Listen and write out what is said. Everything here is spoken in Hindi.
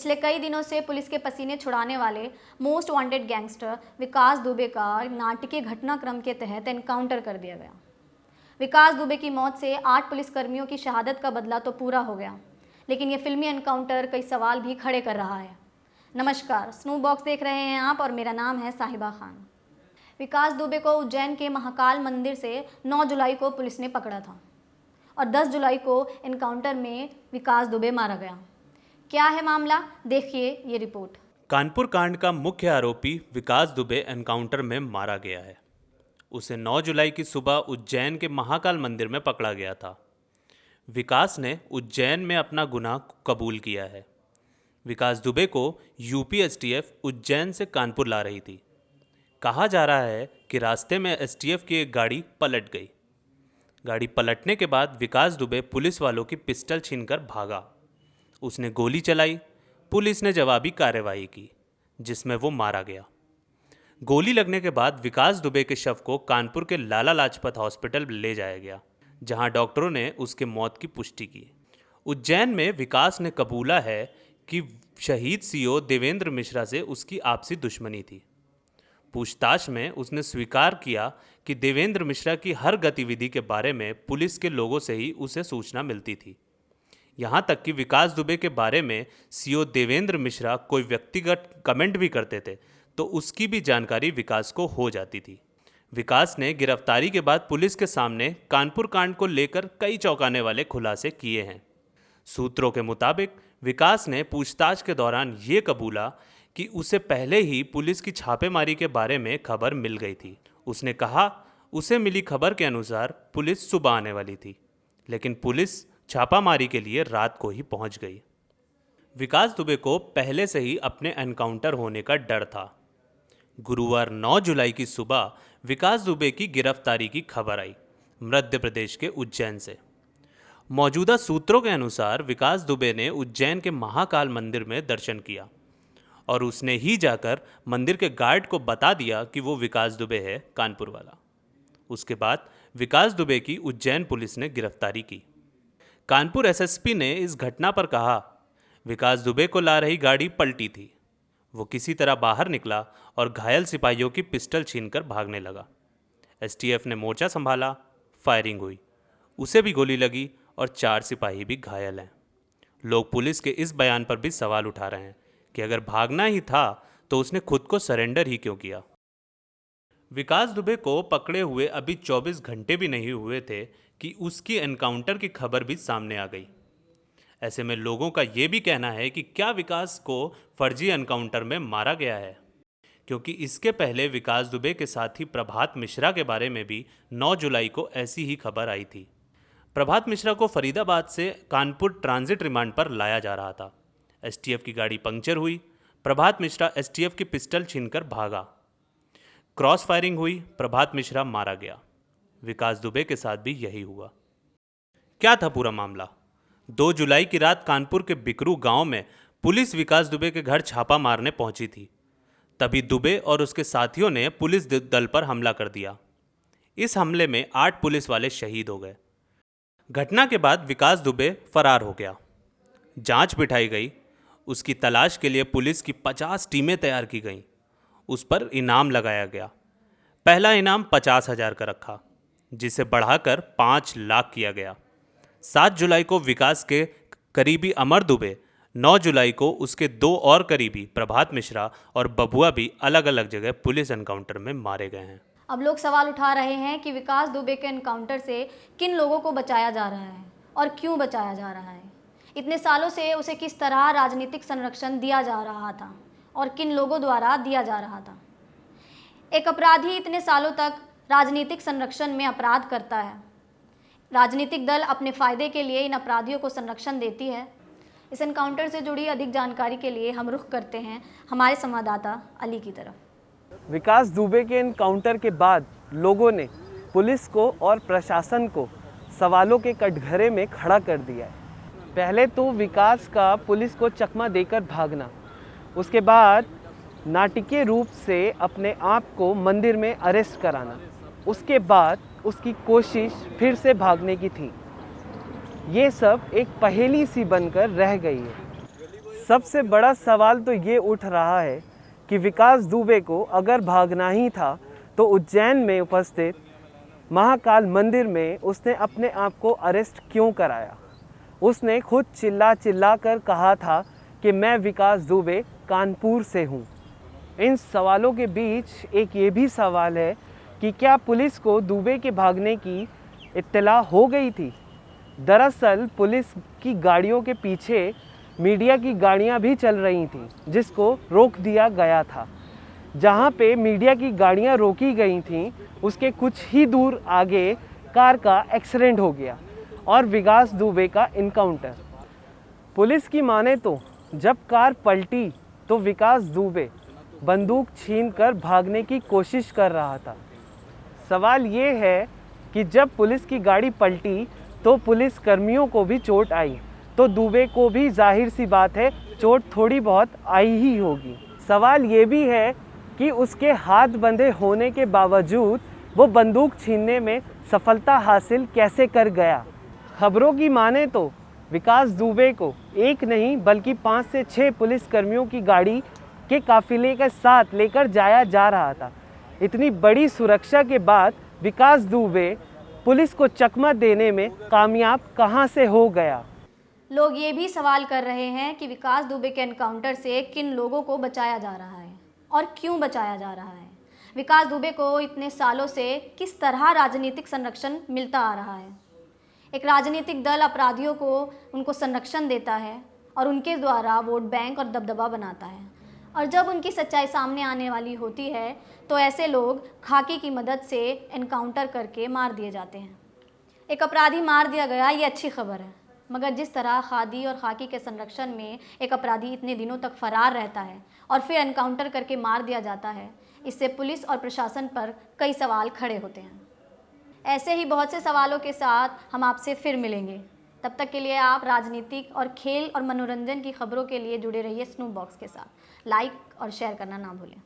पिछले कई दिनों से पुलिस के पसीने छुड़ाने वाले मोस्ट वांटेड गैंगस्टर विकास दुबे का नाटकीय घटनाक्रम के तहत एनकाउंटर कर दिया गया। विकास दुबे की मौत से 8 पुलिसकर्मियों की शहादत का बदला तो पूरा हो गया, लेकिन ये फिल्मी एनकाउंटर कई सवाल भी खड़े कर रहा है। नमस्कार, स्नूप बॉक्स देख रहे हैं आप और मेरा नाम है साहिबा खान। विकास दुबे को उज्जैन के महाकाल मंदिर से 9 जुलाई को पुलिस ने पकड़ा था और 10 जुलाई को एनकाउंटर में विकास दुबे मारा गया। क्या है मामला, देखिए ये रिपोर्ट। कानपुर कांड का मुख्य आरोपी विकास दुबे एनकाउंटर में मारा गया है। उसे 9 जुलाई की सुबह उज्जैन के महाकाल मंदिर में पकड़ा गया था। विकास ने उज्जैन में अपना गुनाह कबूल किया है। विकास दुबे को यूपी एसटीएफ उज्जैन से कानपुर ला रही थी। कहा जा रहा है कि रास्ते में एसटीएफ की एक गाड़ी पलट गई। गाड़ी पलटने के बाद विकास दुबे पुलिस वालों की पिस्टल छीनकर भागा। उसने गोली चलाई। पुलिस ने जवाबी कार्रवाई की, जिसमें वो मारा गया। गोली लगने के बाद विकास दुबे के शव को कानपुर के लाला लाजपत हॉस्पिटल ले जाया गया, जहां डॉक्टरों ने उसके मौत की पुष्टि की। उज्जैन में विकास ने कबूला है कि शहीद सीओ देवेंद्र मिश्रा से उसकी आपसी दुश्मनी थी। पूछताछ में उसने स्वीकार किया कि देवेंद्र मिश्रा की हर गतिविधि के बारे में पुलिस के लोगों से ही उसे सूचना मिलती थी। यहाँ तक कि विकास दुबे के बारे में सीओ देवेंद्र मिश्रा कोई व्यक्तिगत कमेंट भी करते थे तो उसकी भी जानकारी विकास को हो जाती थी। विकास ने गिरफ्तारी के बाद पुलिस के सामने कानपुर कांड को लेकर कई चौंकाने वाले खुलासे किए हैं। सूत्रों के मुताबिक विकास ने पूछताछ के दौरान ये कबूला कि उसे पहले ही पुलिस की छापेमारी के बारे में खबर मिल गई थी। उसने कहा उसे मिली खबर के अनुसार पुलिस सुबह आने वाली थी, लेकिन पुलिस छापामारी के लिए रात को ही पहुंच गई। विकास दुबे को पहले से ही अपने एनकाउंटर होने का डर था। गुरुवार 9 जुलाई की सुबह विकास दुबे की गिरफ्तारी की खबर आई मध्य प्रदेश के उज्जैन से। मौजूदा सूत्रों के अनुसार विकास दुबे ने उज्जैन के महाकाल मंदिर में दर्शन किया और उसने ही जाकर मंदिर के गार्ड को बता दिया कि वो विकास दुबे है, कानपुर वाला। उसके बाद विकास दुबे की उज्जैन पुलिस ने गिरफ्तारी की। कानपुर एसएसपी ने इस घटना पर कहा, विकास दुबे को ला रही गाड़ी पलटी थी। वो किसी तरह बाहर निकला और घायल सिपाहियों की पिस्टल छीनकर भागने लगा। एसटीएफ ने मोर्चा संभाला, फायरिंग हुई, उसे भी गोली लगी और 4 सिपाही भी घायल हैं। लोग पुलिस के इस बयान पर भी सवाल उठा रहे हैं कि अगर भागना ही था तो उसने खुद को सरेंडर ही क्यों किया। विकास दुबे को पकड़े हुए अभी 24 घंटे भी नहीं हुए थे कि उसकी एनकाउंटर की खबर भी सामने आ गई। ऐसे में लोगों का ये भी कहना है कि क्या विकास को फर्जी एनकाउंटर में मारा गया है, क्योंकि इसके पहले विकास दुबे के साथी प्रभात मिश्रा के बारे में भी 9 जुलाई को ऐसी ही खबर आई थी। प्रभात मिश्रा को फरीदाबाद से कानपुर ट्रांजिट रिमांड पर लाया जा रहा था। एसटीएफ की गाड़ी पंक्चर हुई। प्रभात मिश्रा एसटीएफ की पिस्टल छीनकर भागा। क्रॉस फायरिंग हुई, प्रभात मिश्रा मारा गया। विकास दुबे के साथ भी यही हुआ। क्या था पूरा मामला? 2 जुलाई की रात कानपुर के बिकरू गांव में पुलिस विकास दुबे के घर छापा मारने पहुंची थी। तभी दुबे और उसके साथियों ने पुलिस दल पर हमला कर दिया। इस हमले में 8 पुलिस वाले शहीद हो गए। घटना के बाद विकास दुबे फरार हो गया। जांच बिठाई गई। उसकी तलाश के लिए पुलिस की 50 टीमें तैयार की गईं। उस पर इनाम लगाया गया। पहला इनाम 50,000 का रखा, जिसे बढ़ाकर 5 लाख किया गया। 7 जुलाई को विकास के करीबी अमर दुबे, 9 जुलाई को उसके 2 और करीबी प्रभात मिश्रा और बबुआ भी अलग अलग जगह पुलिस एनकाउंटर में मारे गए हैं। अब लोग सवाल उठा रहे हैं कि विकास दुबे के एनकाउंटर से किन लोगों को बचाया जा रहा है और क्यों बचाया जा रहा है। इतने सालों से उसे किस तरह राजनीतिक संरक्षण दिया जा रहा था और किन लोगों द्वारा दिया जा रहा था। एक अपराधी इतने सालों तक राजनीतिक संरक्षण में अपराध करता है। राजनीतिक दल अपने फ़ायदे के लिए इन अपराधियों को संरक्षण देती है। इस एनकाउंटर से जुड़ी अधिक जानकारी के लिए हम रुख करते हैं हमारे संवाददाता अली की तरफ। विकास दुबे के एनकाउंटर के बाद लोगों ने पुलिस को और प्रशासन को सवालों के कटघरे में खड़ा कर दिया है। पहले तो विकास का पुलिस को चकमा देकर भागना, उसके बाद नाटकीय रूप से अपने आप को मंदिर में अरेस्ट कराना, उसके बाद उसकी कोशिश फिर से भागने की थी। ये सब एक पहेली सी बनकर रह गई है। सबसे बड़ा सवाल तो ये उठ रहा है कि विकास दुबे को अगर भागना ही था तो उज्जैन में उपस्थित महाकाल मंदिर में उसने अपने आप को अरेस्ट क्यों कराया। उसने खुद चिल्ला चिल्ला कर कहा था कि मैं विकास दुबे कानपुर से हूँ। इन सवालों के बीच एक ये भी सवाल है कि क्या पुलिस को दुबे के भागने की इत्तला हो गई थी। दरअसल पुलिस की गाड़ियों के पीछे मीडिया की गाड़ियां भी चल रही थीं, जिसको रोक दिया गया था। जहां पे मीडिया की गाड़ियां रोकी गई थीं, उसके कुछ ही दूर आगे कार का एक्सीडेंट हो गया और विकास दुबे का इनकाउंटर। पुलिस की माने तो जब कार पलटी तो विकास दुबे बंदूक छीनकर भागने की कोशिश कर रहा था। सवाल ये है कि जब पुलिस की गाड़ी पलटी तो पुलिस कर्मियों को भी चोट आई, तो दुबे को भी जाहिर सी बात है चोट थोड़ी बहुत आई ही होगी। सवाल ये भी है कि उसके हाथ बंधे होने के बावजूद वो बंदूक छीनने में सफलता हासिल कैसे कर गया। खबरों की माने तो विकास दुबे को एक नहीं बल्कि 5 से 6 पुलिस कर्मियों की गाड़ी के काफिले के साथ लेकर जाया जा रहा था। इतनी बड़ी सुरक्षा के बाद विकास दुबे पुलिस को चकमा देने में कामयाब कहां से हो गया। लोग ये भी सवाल कर रहे हैं कि विकास दुबे के एनकाउंटर से किन लोगों को बचाया जा रहा है और क्यों बचाया जा रहा है। विकास दुबे को इतने सालों से किस तरह राजनीतिक संरक्षण मिलता आ रहा है। एक राजनीतिक दल अपराधियों को उनको संरक्षण देता है और उनके द्वारा वोट बैंक और दबदबा बनाता है, और जब उनकी सच्चाई सामने आने वाली होती है तो ऐसे लोग खाकी की मदद से एनकाउंटर करके मार दिए जाते हैं। एक अपराधी मार दिया गया, ये अच्छी खबर है, मगर जिस तरह खादी और खाकी के संरक्षण में एक अपराधी इतने दिनों तक फरार रहता है और फिर एनकाउंटर करके मार दिया जाता है, इससे पुलिस और प्रशासन पर कई सवाल खड़े होते हैं। ऐसे ही बहुत से सवालों के साथ हम आपसे फिर मिलेंगे। तब तक के लिए आप राजनीतिक और खेल और मनोरंजन की खबरों के लिए जुड़े रहिए स्नूप बॉक्स के साथ। लाइक और शेयर करना ना भूलें।